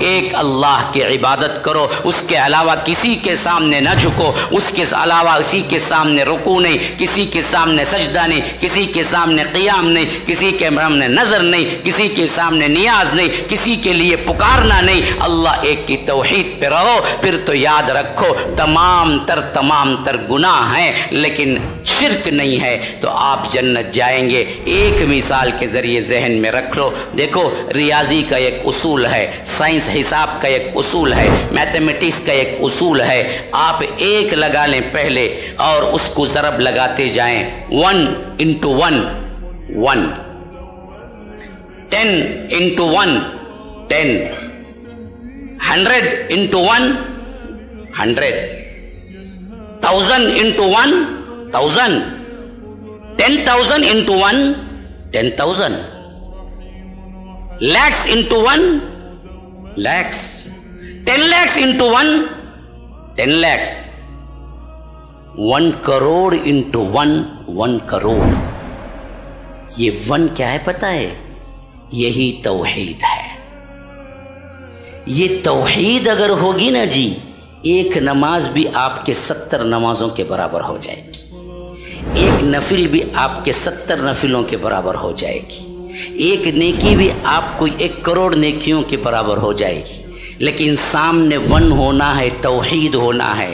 एक अल्लाह की इबादत करो, उसके अलावा किसी के सामने न झुको, उसके अलावा किसी के सामने रुकू नहीं, किसी के सामने सजदा नहीं, किसी के सामने क़ियाम नहीं, किसी के सामने नज़र नहीं, किसी के सामने नियाज नहीं, किसी के लिए पुकारना नहीं। अल्लाह एक की तौहीद पे रहो। फिर तो याद रखो तमाम तर गुनाह हैं लेकिन शिरक नहीं है तो आप जन्नत जाएंगे। एक मिसाल के ज़रिए जहन में रख लो। देखो रियाजी का एक उसूल है, साइंस हिसाब का एक उसूल है, मैथमेटिक्स का एक उसूल है। आप एक लगा लें पहले और उसको ज़रब लगाते जाएं। 1 × 1 1, 10 × 1 10, 100 × 1 100, 1000 × 1 1000, 10,000 × 1 10,000, lakhs × 1 lakhs, 10 lakhs × 1 10 lakhs, 1 crore × 1 1 crore. ये 1 क्या है पता है? यही तौहीद है। ये तौहीद अगर होगी ना जी, एक नमाज भी आपके 70 नमाजों के बराबर हो जाएगी, एक नफिल भी आपके 70 नफिलों के बराबर हो जाएगी, एक नेकी भी आपको 1 करोड़ नेकियों के बराबर हो जाएगी। लेकिन सामने 1 होना है, तौहीद होना है,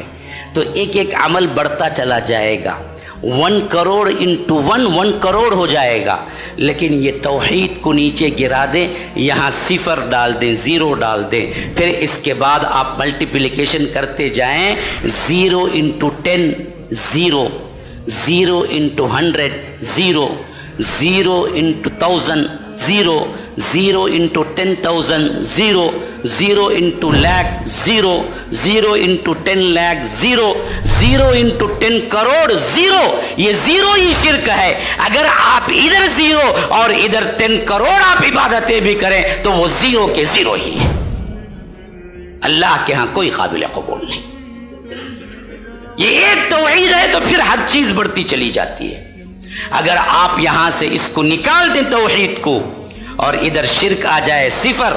तो एक एक अमल बढ़ता चला जाएगा। 1 करोड़ × 1 1 करोड़ हो जाएगा। लेकिन ये तौहीद को नीचे गिरा दें, यहाँ 0 डाल दें, 0 डाल दें, फिर इसके बाद आप मल्टीप्लिकेशन करते जाएं। 0 × 10 0, 0 × 100 0, 0 × 1000 0, 0 × 10,000 0, 0 × lakh 0, 0 × 10 lakh 0, 0 × 10 करोड़ 0। ये 0 ही शिर्क है। अगर आप इधर 0 और इधर 10 करोड़ आप इबादतें भी करें तो वो 0 के 0 ही है। अल्लाह के यहाँ कोई काबिल कबूल नहीं। ये एक तौहीद है तो फिर हर चीज बढ़ती चली जाती है। अगर आप यहां से इसको निकाल दें तौहीद को और इधर शिर्क आ जाए 0,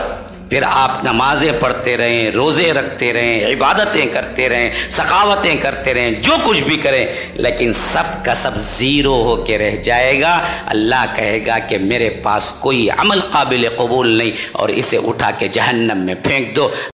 फिर आप नमाजें पढ़ते रहें, रोज़े रखते रहें, इबादतें करते रहें, सखावतें करते रहें, जो कुछ भी करें, लेकिन सब का सब 0 होके रह जाएगा। अल्लाह कहेगा कि मेरे पास कोई अमल काबिल कबूल नहीं और इसे उठा के जहन्नम में फेंक दो।